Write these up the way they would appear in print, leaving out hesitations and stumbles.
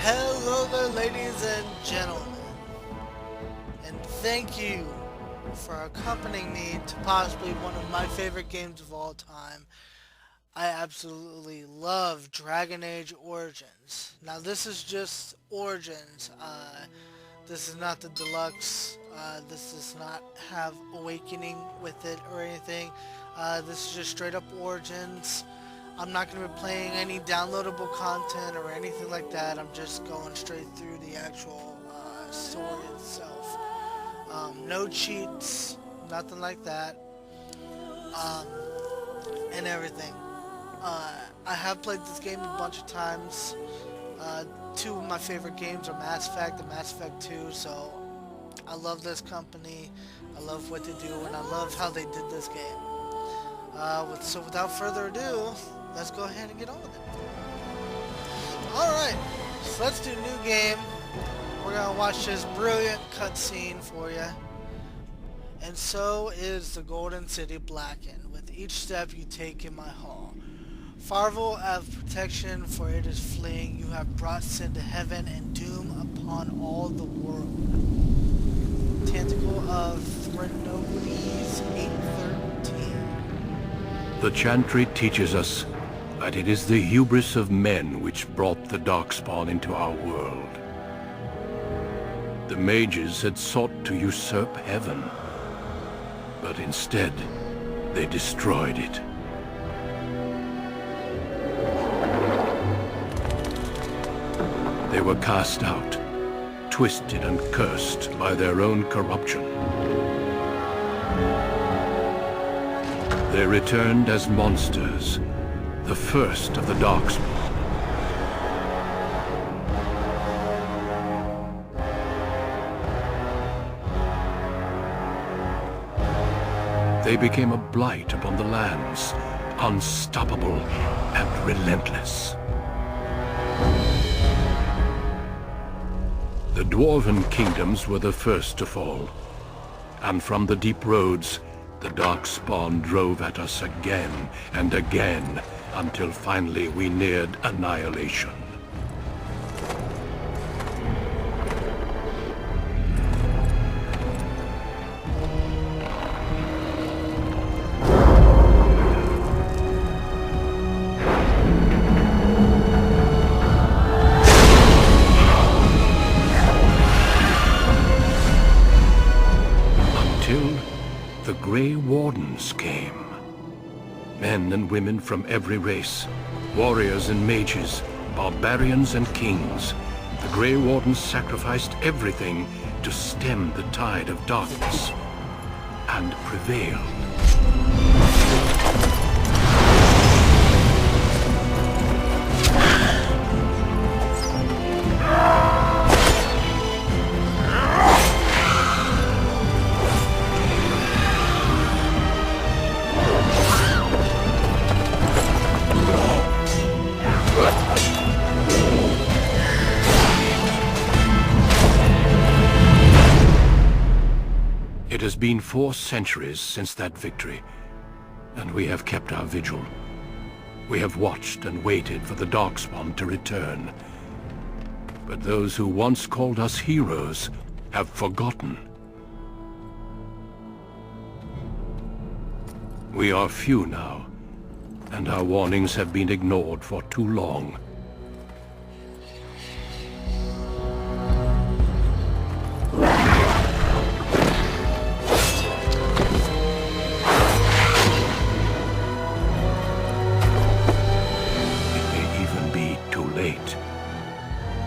Hello there, ladies and gentlemen, and thank you for accompanying me to possibly one of my favorite games of all time. I absolutely love Dragon Age Origins. Now this is just Origins. This is not the deluxe. This does not have Awakening with it or anything. This is just straight up Origins. I'm not going to be playing any downloadable content or anything like that. I'm just going straight through the actual story itself. No cheats, nothing like that, and everything. I have played this game a bunch of times. Two of my favorite games are Mass Effect and Mass Effect 2, so I love this company, I love what they do, and I love how they did this game. So without further ado, let's go ahead and get on with it. Alright, so let's do new game. We're going to watch this brilliant cutscene for you. And so is the Golden City blackened, with each step you take in my hall. Farvel have protection, for it is fleeing. You have brought sin to heaven and doom upon all the world. Tentacle of Threnodes 813. The Chantry teaches us that it is the hubris of men which brought the Darkspawn into our world. The mages had sought to usurp heaven, but instead they destroyed it. They were cast out, twisted and cursed by their own corruption. They returned as monsters, the first of the Darkspawn. They became a blight upon the lands, unstoppable and relentless. The Dwarven kingdoms were the first to fall, and from the deep roads, the Darkspawn drove at us again and again, until finally we neared annihilation. The Grey Wardens came. Men and women from every race, warriors and mages, barbarians and kings. The Grey Wardens sacrificed everything to stem the tide of darkness, and prevailed. It has been 4 centuries since that victory, and we have kept our vigil. We have watched and waited for the Darkspawn to return. But those who once called us heroes have forgotten. We are few now, and our warnings have been ignored for too long.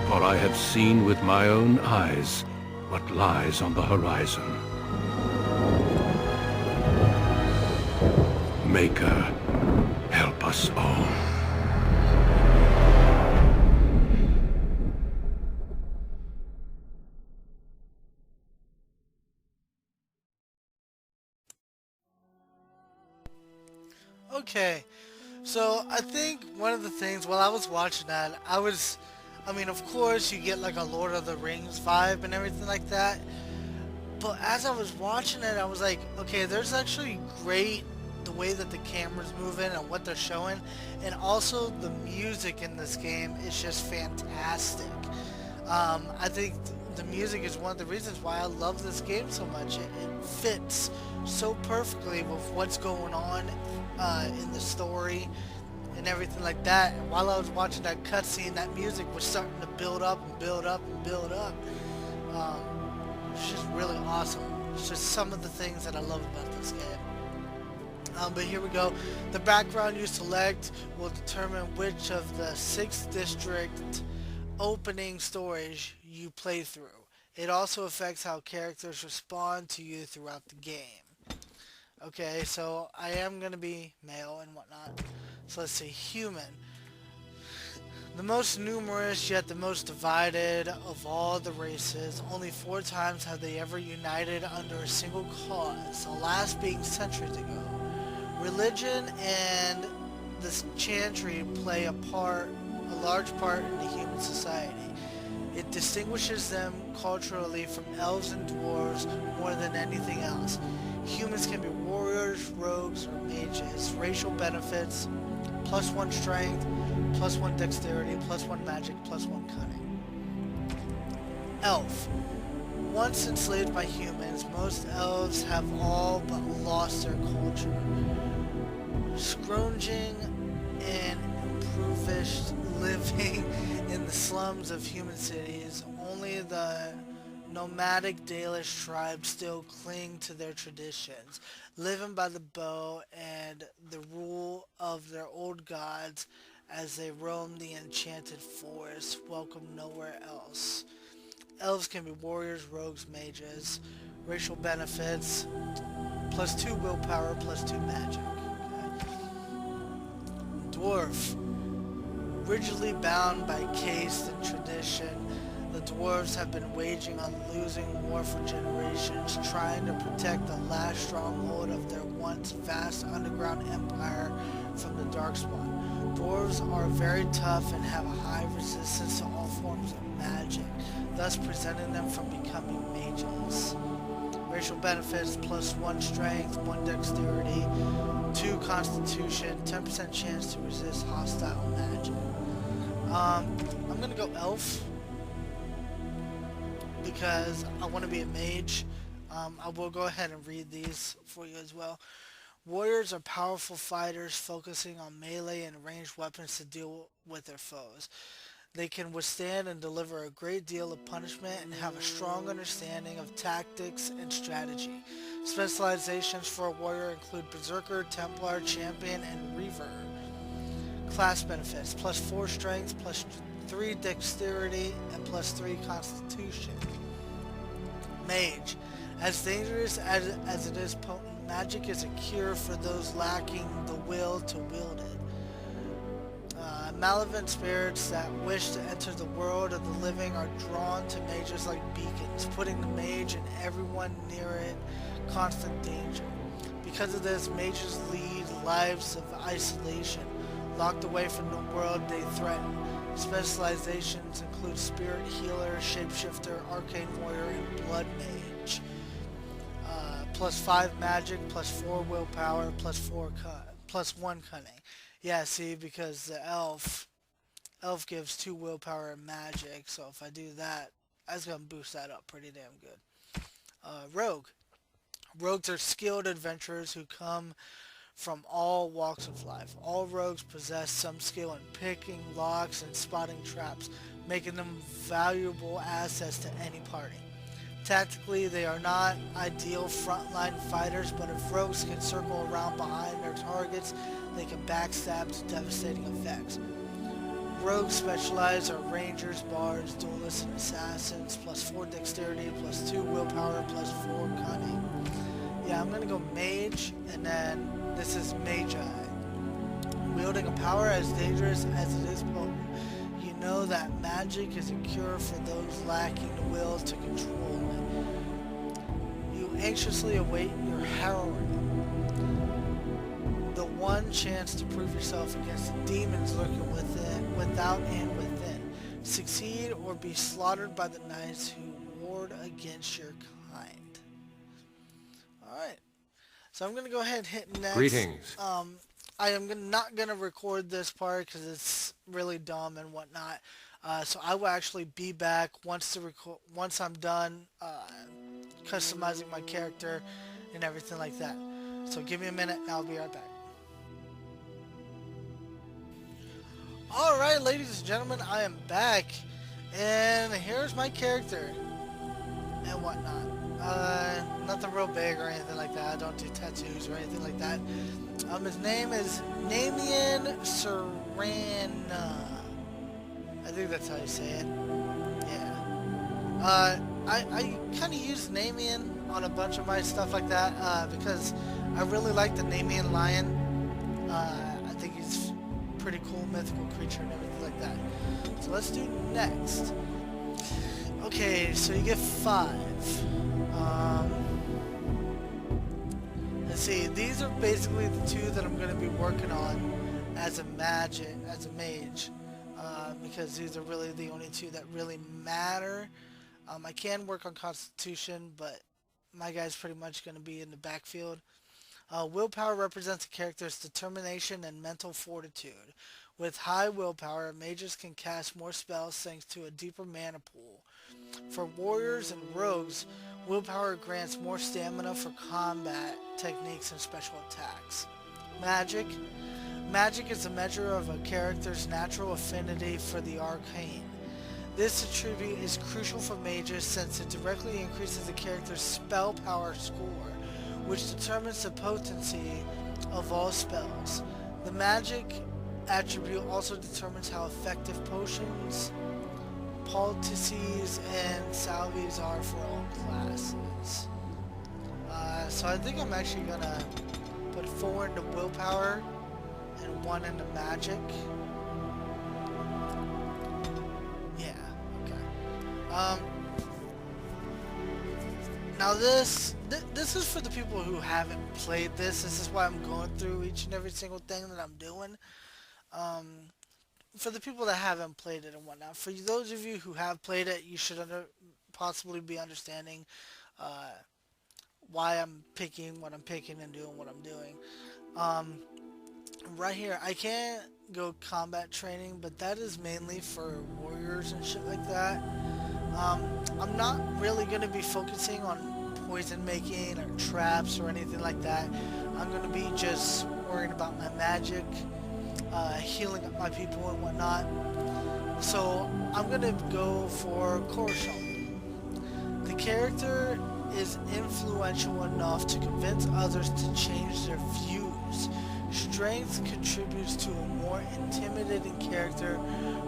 For I have seen with my own eyes what lies on the horizon. Maker, help us all. Okay, so I think one of the things while I was watching that, I mean, of course, you get like a Lord of the Rings vibe and everything like that. But as I was watching it, I was like, okay, there's actually great the way that the camera's moving and what they're showing, and also the music in this game is just fantastic. I think the music is one of the reasons why I love this game so much. It fits so perfectly with what's going on in the story and everything like that. And while I was watching that cutscene, that music was starting to build up and build up and build up. It's just really awesome. It's just some of the things that I love about this game. But here we go. The background you select will determine which of the 6 district opening stories you play through. It also affects how characters respond to you throughout the game. Okay, so I am going to be male and whatnot. So let's see, human. The most numerous yet the most divided of all the races, only 4 times have they ever united under a single cause, the last being centuries ago. Religion and the chantry play a large part in the human society. It distinguishes them culturally from elves and dwarves more than anything else. Humans can be warriors, rogues, or mages. Racial benefits, +1 strength, +1 dexterity, +1 magic, +1 cunning. Elf. Once enslaved by humans, most elves have all but lost their culture. Scrounging and impoverished, living in the slums of human cities, only the nomadic Dalish tribes still cling to their traditions, living by the bow and the rule of their old gods as they roam the enchanted forest, welcome nowhere else. Elves can be warriors, rogues, mages. Racial benefits, +2 willpower, +2 magic. Okay. Dwarf. Rigidly bound by caste and tradition, the dwarves have been waging a losing war for generations, trying to protect the last stronghold of their once vast underground empire from the Darkspawn. Dwarves are very tough and have a high resistance to all forms of magic, thus preventing them from becoming mages. Racial benefits, +1 strength, 1 dexterity, 2 constitution, 10% chance to resist hostile magic. I'm gonna go elf because I want to be a mage. I will go ahead and read these for you as well. Warriors are powerful fighters focusing on melee and ranged weapons to deal with their foes. They can withstand and deliver a great deal of punishment and have a strong understanding of tactics and strategy. Specializations for a warrior include Berserker, Templar, Champion, and Reaver. Class benefits, +4 strength, +3 dexterity, and +3 constitution. Mage. As dangerous as it is potent, magic is a cure for those lacking the will to wield it. Malevolent spirits that wish to enter the world of the living are drawn to mages like beacons, putting the mage and everyone near it constant danger. Because of this, mages lead lives of isolation, locked away from the world they threaten. Specializations include spirit healer, shapeshifter, arcane warrior, and blood mage. +5 magic, +4 willpower, +1 cunning. Yeah, see, because the elf gives 2 willpower and magic, so if I do that, that's gonna boost that up pretty damn good. Rogue. Rogues are skilled adventurers who come from all walks of life. All rogues possess some skill in picking locks and spotting traps, making them valuable assets to any party. Tactically, they are not ideal frontline fighters, but if rogues can circle around behind their targets, they can backstab to devastating effects. Rogues specialize are rangers, bards, duelists, and assassins, +4 dexterity, +2 willpower, +4 cunning. Yeah, I'm gonna go mage, and then this is magi. Wielding a power as dangerous as it is potent. You know that magic is a cure for those lacking the will to control it. You anxiously await your harrowing, the one chance to prove yourself against the demons lurking within, without and within. Succeed or be slaughtered by the knights who ward against your kind. Alright, so I'm going to go ahead and hit next. Greetings. I am not going to record this part because it's really dumb and whatnot. So I will actually be back once I'm done customizing my character and everything like that. So give me a minute and I'll be right back. Alright, ladies and gentlemen, I am back. And here's my character and whatnot. Nothing real big or anything like that. I don't do tattoos or anything like that. His name is Namian Serana. I think that's how you say it. Yeah. I kind of use Namian on a bunch of my stuff like that because I really like the Namian lion. I think he's a pretty cool mythical creature and everything like that. So let's do next. Okay, so you get 5. Let's see, these are basically the 2 that I'm going to be working on as a mage, because these are really the only 2 that really matter. I can work on Constitution, but my guy's pretty much going to be in the backfield. Willpower represents a character's determination and mental fortitude. With high willpower, mages can cast more spells thanks to a deeper mana pool. For warriors and rogues, willpower grants more stamina for combat techniques and special attacks. Magic. Magic is a measure of a character's natural affinity for the arcane. This attribute is crucial for mages since it directly increases the character's spell power score, which determines the potency of all spells. The magic attribute also determines how effective potions, poultices, and salvies are for all classes. So I think I'm actually gonna put 4 into willpower and 1 into magic. Yeah, okay. Now this is for the people who haven't played this. This is why I'm going through each and every single thing that I'm doing. For the people that haven't played it and whatnot. For those of you who have played it, you should possibly be understanding why I'm picking what I'm picking and doing what I'm doing. Right here, I can't go combat training, but that is mainly for warriors and shit like that. I'm not really going to be focusing on poison making or traps or anything like that. I'm going to be just worried about my magic, healing up my people and whatnot. So I'm going to go for Corshon. The character is influential enough to convince others to change their views. Strength contributes to a more intimidating character,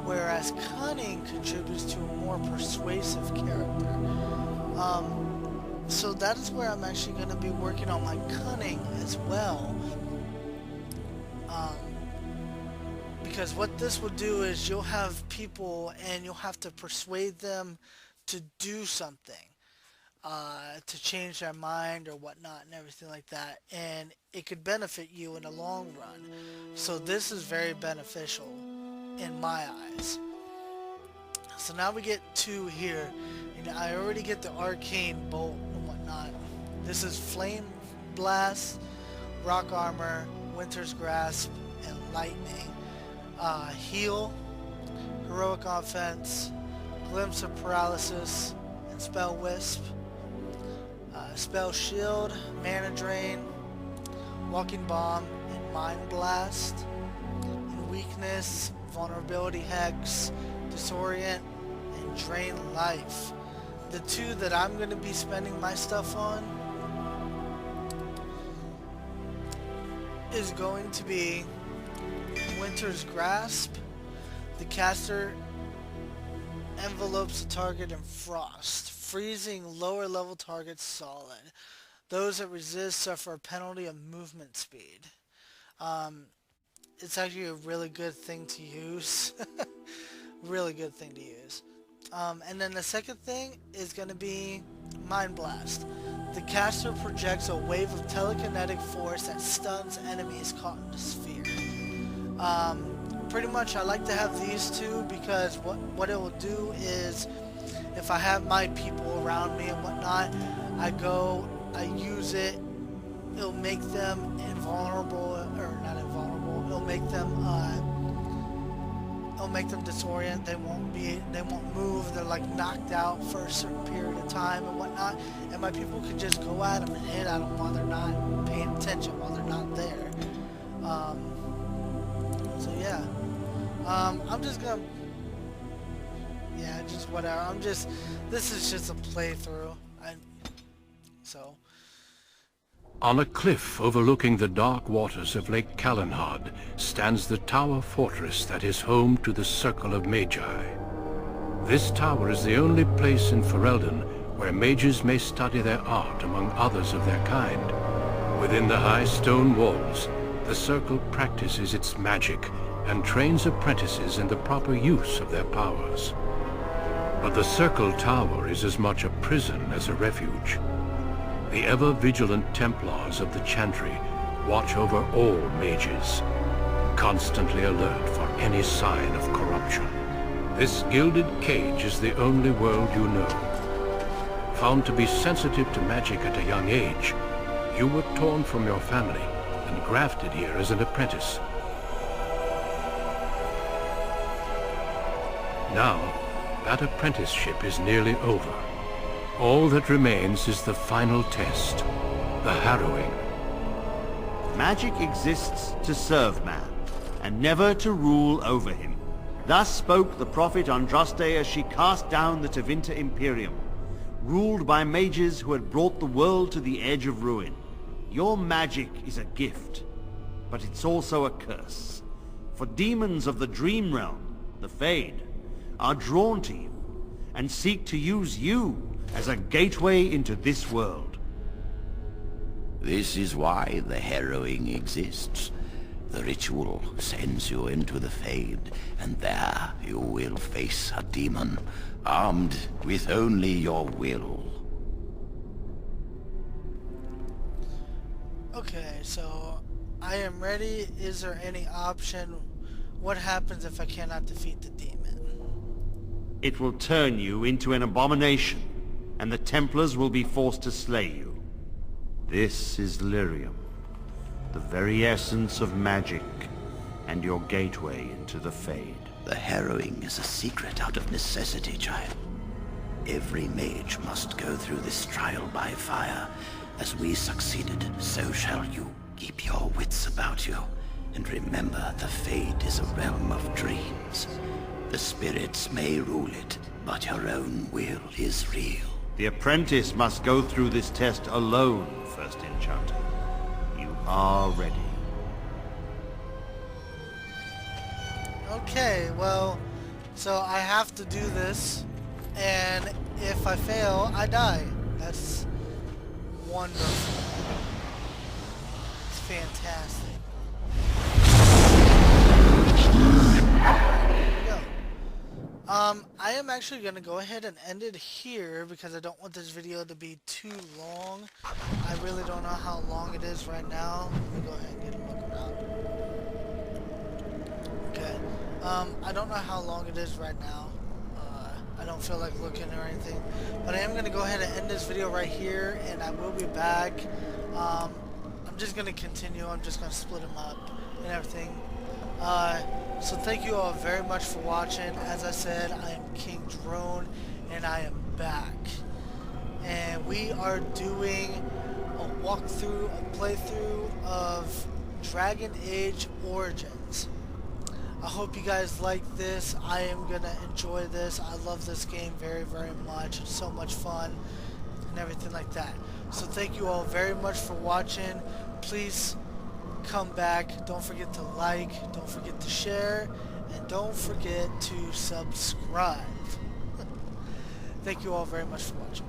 whereas cunning contributes to a more persuasive character. So that is where I'm actually going to be working on my cunning as well. Because what this will do is you'll have people and you'll have to persuade them to do something. To change their mind or whatnot and everything like that, and it could benefit you in the long run. So this is very beneficial in my eyes. So now we get 2 here, and I already get the arcane bolt and whatnot. This is flame blast, rock armor, winter's grasp, and lightning. Heal, heroic offense, glimpse of paralysis, and spell wisp. Spell shield, mana drain, walking bomb, and mind blast. And weakness, vulnerability hex, disorient, and drain life. The 2 that I'm going to be spending my stuff on is going to be Winter's Grasp. The caster envelopes the target in frost, freezing lower level targets solid. Those that resist suffer a penalty of movement speed. It's actually a really good thing to use. Really good thing to use. And then the second thing is going to be Mind Blast. The caster projects a wave of telekinetic force that stuns enemies caught in the sphere. Pretty much I like to have these 2 because what it will do is, if I have my people around me and whatnot, I use it, it'll make them invulnerable, or not invulnerable, it'll make them it'll make them disorient. They won't move. They're like knocked out for a certain period of time and whatnot. And my people could just go at them and hit at them while they're not paying attention, while they're not there. So yeah, I'm just gonna, yeah, just whatever. This is just a playthrough. So. On a cliff overlooking the dark waters of Lake Calenhad stands the tower fortress that is home to the Circle of Magi. This tower is the only place in Ferelden where mages may study their art among others of their kind. Within the high stone walls, the Circle practices its magic and trains apprentices in the proper use of their powers. But the Circle Tower is as much a prison as a refuge. The ever-vigilant Templars of the Chantry watch over all mages, constantly alert for any sign of corruption. This gilded cage is the only world you know. Found to be sensitive to magic at a young age, you were torn from your family and grafted here as an apprentice. Now, that apprenticeship is nearly over. All that remains is the final test, the Harrowing. Magic exists to serve man, and never to rule over him. Thus spoke the prophet Andraste as she cast down the Tevinter Imperium, ruled by mages who had brought the world to the edge of ruin. Your magic is a gift, but it's also a curse. For demons of the Dream Realm, the Fade, are drawn to you, and seek to use you as a gateway into this world. This is why the Harrowing exists. The ritual sends you into the Fade, and there you will face a demon, armed with only your will. Okay, so I am ready. Is there any option? What happens if I cannot defeat the demon? It will turn you into an abomination, and the Templars will be forced to slay you. This is Lyrium, the very essence of magic, and your gateway into the Fade. The Harrowing is a secret out of necessity, child. Every mage must go through this trial by fire. As we succeeded, so shall you. Keep your wits about you, and remember the Fade is a realm of dreams. The spirits may rule it, but your own will is real. The apprentice must go through this test alone, First Enchanter. You are ready. Okay, well, so I have to do this, and if I fail, I die. That's wonderful. It's fantastic. I am actually going to go ahead and end it here because I don't want this video to be too long. I really don't know how long it is right now. Let me go ahead and get a look around. Okay. I don't know how long it is right now. I don't feel like looking or anything. But I am going to go ahead and end this video right here, and I will be back. I'm just going to continue. I'm just going to split them up and everything. So thank you all very much for watching. As I said, I am King Drone, and I am back. And we are doing a walkthrough, a playthrough of Dragon Age Origins. I hope you guys like this. I am gonna enjoy this. I love this game very, very much. It's so much fun and everything like that. So thank you all very much for watching. Please come back. Don't forget to like, don't forget to share, and don't forget to subscribe. Thank you all very much for watching.